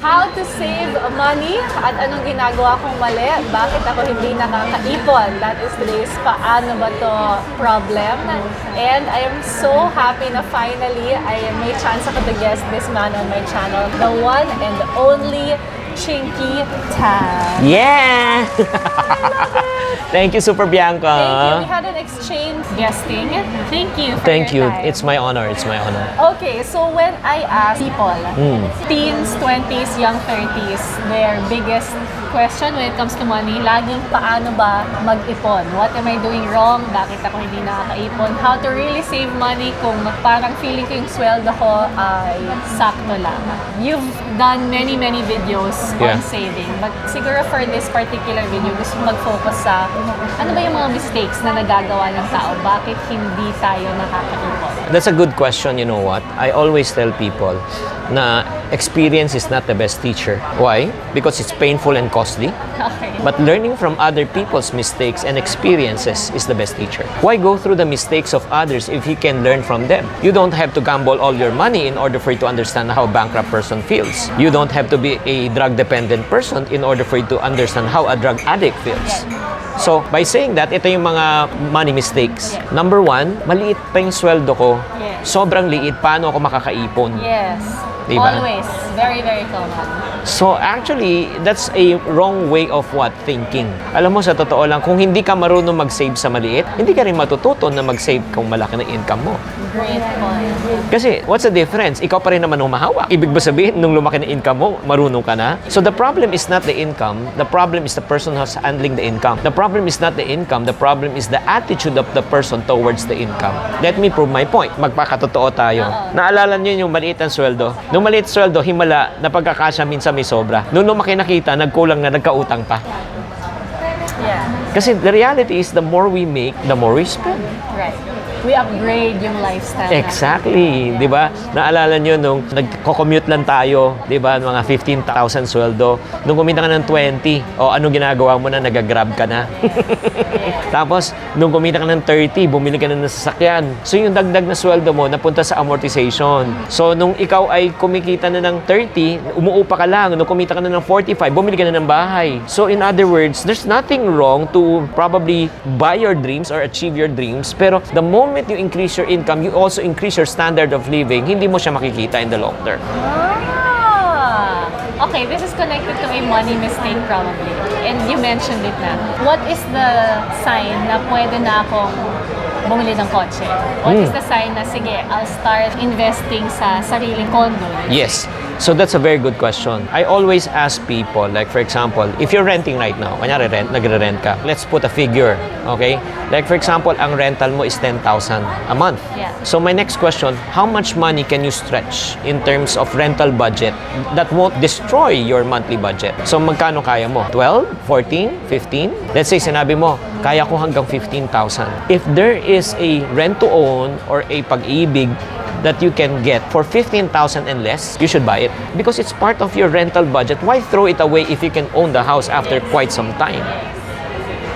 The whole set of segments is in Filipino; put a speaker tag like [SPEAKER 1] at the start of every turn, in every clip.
[SPEAKER 1] How to save money at anong ginagawa kong mali? Bakit ako hindi nakaka-ipon? That is today's Paano ba to problem. And I am so happy na finally I may chance ako to guest this man on my channel. The one and only Chinkee Tan.
[SPEAKER 2] Yeah! Thank you, Super Bianca.
[SPEAKER 1] Thank you. We had an exchange guesting. Thank you for
[SPEAKER 2] Thank you.
[SPEAKER 1] your time.
[SPEAKER 2] It's my honor. It's my honor.
[SPEAKER 1] Okay, so when I ask people, teens, 20s, young 30s, their biggest question when it comes to money, laging paano ba mag-ipon? What am I doing wrong? Bakit ako hindi nakaka-ipon? How to really save money kung parang feeling ko yung sweldo ko ay sakto lang. You've done many videos on saving, but siguro for this particular video, gusto ko mag-focus sa ano ba yung mga mistakes na nagagawa ng tao? Bakit hindi tayo nakaka-ipon?
[SPEAKER 2] That's a good question. You know what? I always tell people na experience is not the best teacher. Why? Because it's painful and costly.
[SPEAKER 1] Okay.
[SPEAKER 2] But learning from other people's mistakes and experiences is the best teacher. Why go through the mistakes of others if you can learn from them? You don't have to gamble all your money in order for you to understand how a bankrupt person feels. You don't have to be a drug-dependent person in order for you to understand how a drug addict feels. So, by saying that, ito yung mga money mistakes. Number one, maliit pa yung sweldo ko. Sobrang liit, paano ako makakaipon?
[SPEAKER 1] Yes.
[SPEAKER 2] Diba?
[SPEAKER 1] Always. Very common.
[SPEAKER 2] So actually, that's a wrong way of thinking. Alam mo, sa totoo lang, kung hindi ka marunong mag-save sa maliit, hindi ka rin matututo na mag-save kung malaki na income mo.
[SPEAKER 1] Great point.
[SPEAKER 2] Kasi, what's the difference? Ikaw pa rin naman humahawak. Ibig ba sabihin, nung lumaki na income mo, marunong ka na? So the problem is not the income. The problem is the person who's handling the income. The problem is not the income. The problem is the attitude of the person towards the income. Let me prove my point. Magpakatotoo tayo. Naalala niyo yung maliit ang sweldo? Nung maliit sweldo, himala, na pagkakasya minsan may sobra. Nung lumaki nakita, nagkulang na, nagkautang pa.
[SPEAKER 1] Yeah.
[SPEAKER 2] Kasi the reality is, the more we make, the more we spend.
[SPEAKER 1] Right. We upgrade yung lifestyle.
[SPEAKER 2] Exactly, di ba? Naalala nyo nung nagko-commute lang tayo, di ba, mga 15,000 sweldo. Nung kumita ka ng 20, o ano ginagawa mo na, nag-grab ka na. Tapos, nung kumita ka ng 30, bumili ka na ng sasakyan. So, yung dagdag na sweldo mo, napunta sa amortization. So, nung ikaw ay kumikita na ng 30, umuupa ka lang. Nung kumita ka na ng 45, bumili ka na ng bahay. So, in other words, there's nothing wrong to probably buy your dreams or achieve your dreams. Pero, the moment you increase your income, you also increase your standard of living, hindi mo siya makikita in the long term.
[SPEAKER 1] Okay, this is connected to a money mistake probably. And you mentioned it na. What is the sign na pwede na akong bumili ng kotse? What is the sign na, sige, I'll start investing sa sariling condo?
[SPEAKER 2] Yes. So that's a very good question. I always ask people, like for example, if you're renting right now, kanyari nagre-rent ka, let's put a figure, okay? Like for example, ang rental mo is 10,000 a month.
[SPEAKER 1] Yeah.
[SPEAKER 2] So my next question, how much money can you stretch in terms of rental budget that won't destroy your monthly budget? So magkano kaya mo? 12? 14? 15? Let's say sinabi mo, kaya ko hanggang 15,000. If there is a rent-to-own or a pag-ibig that you can get for 15,000 and less, you should buy it. Because it's part of your rental budget. Why throw it away if you can own the house after quite some time?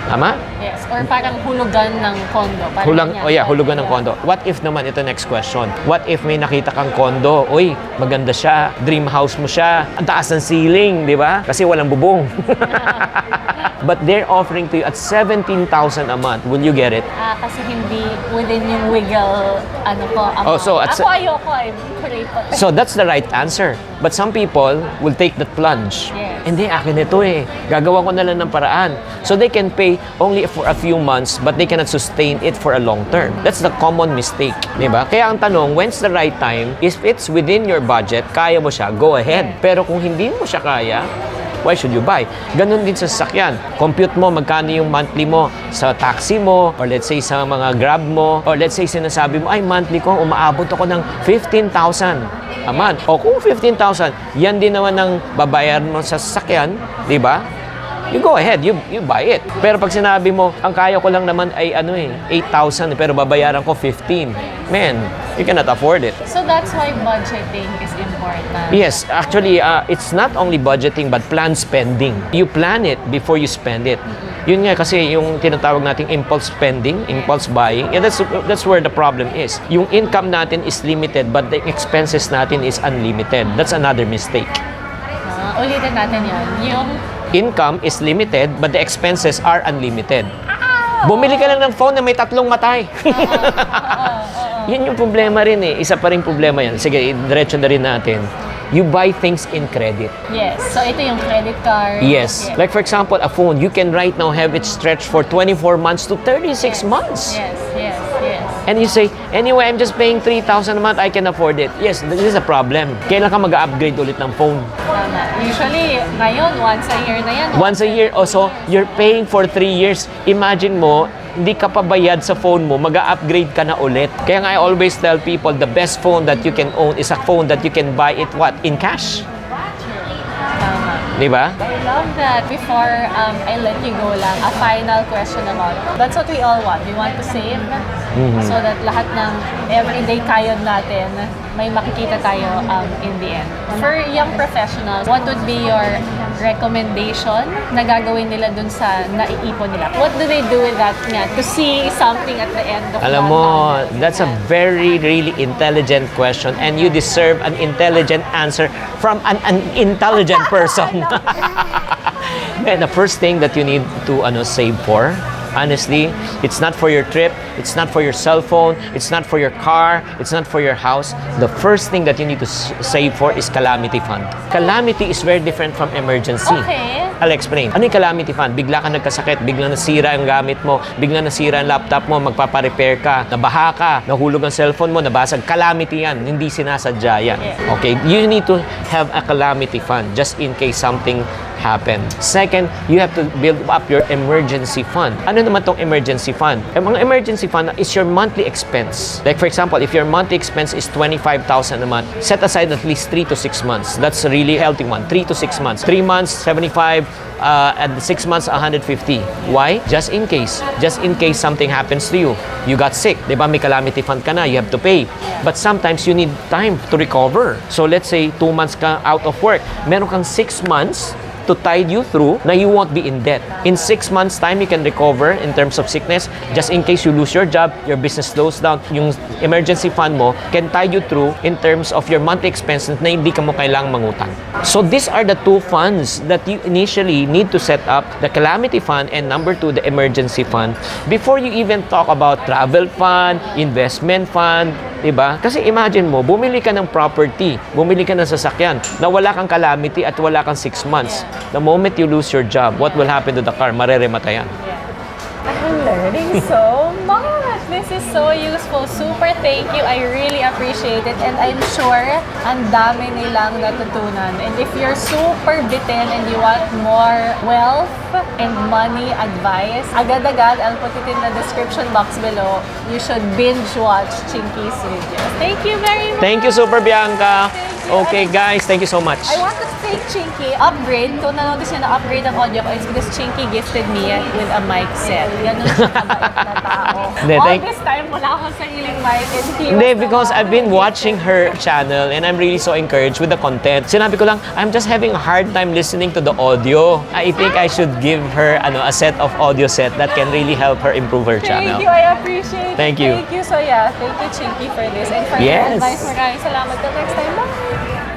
[SPEAKER 2] Tama?
[SPEAKER 1] Yes. Or parang hulugan ng condo.
[SPEAKER 2] Hulugan ng condo. What if naman, ito next question. What if may nakita kang condo? Uy, maganda siya. Dream house mo siya. Ang taas ng ceiling, di ba? Kasi walang bubong. But they're offering to you at 17,000 a month. Will you get it?
[SPEAKER 1] Kasi hindi within yung wiggle, amount. Ako ayoko, I'm creative.
[SPEAKER 2] So that's the right answer. But some people will take that plunge.
[SPEAKER 1] Yes.
[SPEAKER 2] Hindi, akin ito eh. Gagawa ko na lang ng paraan. So they can pay only for a few months, but they cannot sustain it for a long term. That's the common mistake. Diba? Kaya ang tanong, when's the right time? If it's within your budget, kaya mo siya, go ahead. Pero kung hindi mo siya kaya, why should you buy? Ganun din sa sasakyan. Compute mo magkano yung monthly mo sa taxi mo, or let's say sa mga Grab mo, or let's say sinasabi mo, ay monthly ko, umaabot ako ng 15,000 a month. O kung 15,000, yan din naman ang babayaran mo sa sasakyan, di ba? You go ahead, you buy it. Pero pag sinabi mo, ang kaya ko lang naman ay 8,000, pero babayaran ko 15. Man, you cannot afford it.
[SPEAKER 1] So that's why budgeting is important.
[SPEAKER 2] Yes, actually, it's not only budgeting but planned spending. You plan it before you spend it. Yun nga kasi yung tinatawag nating impulse spending, impulse buying, and that's where the problem is. Yung income natin is limited but the expenses natin is unlimited. That's another mistake.
[SPEAKER 1] Ulitin natin yan. Yung
[SPEAKER 2] Income is limited, but the expenses are unlimited. Bumili ka lang ng phone na may 3 matay. Yun yung problema rin eh. Isa pa rin problema yan. Sige, diretso na rin natin. You buy things in credit.
[SPEAKER 1] yes. So ito yung credit card.
[SPEAKER 2] Yes. Like for example, a phone, you can right now have it stretched for 24 months to 36 months.
[SPEAKER 1] Yes, yes, yes.
[SPEAKER 2] And you say, anyway, I'm just paying 3,000 a month, I can afford it. Yes, this is a problem. Kailan ka mag-upgrade ulit ng phone?
[SPEAKER 1] Tama. Usually, ngayon, once a year na yan.
[SPEAKER 2] Once a year, also, you're paying for 3 years. Imagine mo, hindi ka pa bayad sa phone mo, mag-upgrade ka na ulit. Kaya nga I always tell people, the best phone that you can own is a phone that you can buy it, what? In cash.
[SPEAKER 1] Tama.
[SPEAKER 2] Di ba?
[SPEAKER 1] I love that. Before I let you go lang, a final question about, that's what we all want. We want to save so that lahat ng everyday kayod natin, may makikita tayo in the end. For young professionals, what would be your recommendation na gagawin nila dun sa naiipon nila? What do they do with that nga to see something at the end of
[SPEAKER 2] Alam
[SPEAKER 1] that
[SPEAKER 2] mo,
[SPEAKER 1] month?
[SPEAKER 2] that's a very, really intelligent question and you deserve an intelligent answer from an intelligent person. And the first thing that you need to save for, honestly, it's not for your trip, it's not for your cell phone, it's not for your car, it's not for your house. The first thing that you need to save for is calamity fund. Calamity is very different from emergency.
[SPEAKER 1] Okay.
[SPEAKER 2] I'll explain. Ano yung calamity fund? Bigla ka nagkasakit, biglang nasira ang gamit mo, biglang nasira ang laptop mo, magpaparepair ka, nabaha ka, nahulog ang cellphone mo, nabasag. Calamity yan, hindi sinasadya yan. Okay? You need to have a calamity fund just in case something happen. Second, you have to build up your emergency fund. Ano naman tong emergency fund? Ang mga emergency fund is your monthly expense. Like for example, if your monthly expense is 25,000 a month, set aside at least 3 to 6 months. That's a really healthy one. 3 to 6 months. 3 months, 75, and 6 months, 150. Why? Just in case. Just in case something happens to you. You got sick. Diba may calamity fund ka na, you have to pay. But sometimes you need time to recover. So let's say 2 months ka out of work. Meron kang 6 months to tide you through na you won't be in debt. In 6 months time, you can recover in terms of sickness. Just in case you lose your job, your business slows down, yung emergency fund mo can tide you through in terms of your monthly expenses na hindi ka mo kailangang mangutang. So these are the 2 funds that you initially need to set up, the calamity fund and number 2, the emergency fund, before you even talk about travel fund, investment fund, diba? Kasi imagine mo, bumili ka ng property, bumili ka ng sasakyan, na wala kang calamity at wala kang 6 months. The moment you lose your job, what will happen to the car? Marerematayan.
[SPEAKER 1] I'm learning so much. This is so useful. Super thank you. I really appreciate it. And I'm sure ang dami nilang natutunan. And if you're super bitten and you want more wealth and money advice, agad-agad, I'll put it in the description box below. You should binge watch Chinkee's videos. Thank you very much.
[SPEAKER 2] Thank you, Super Bianca. Okay, guys, thank you so much.
[SPEAKER 1] I want to thank Chinkee. Upgrade. Kung nanonood siya na upgrade ang audio ko, it's because Chinkee gifted me with a mic set. Ganun siya kabait na tao. All this time, wala akong sariling mic.
[SPEAKER 2] Hindi, because I've been watching her channel and I'm really so encouraged with the content. Sinabi ko lang, I'm just having a hard time listening to the audio. I think I should give her a set of audio set that can really help her improve her channel.
[SPEAKER 1] Thank you. I appreciate it.
[SPEAKER 2] Thank you.
[SPEAKER 1] Thank you. So yeah, thank you, Chinkee, for this. And for your advice. Maraming salamat. Till next time. Bye!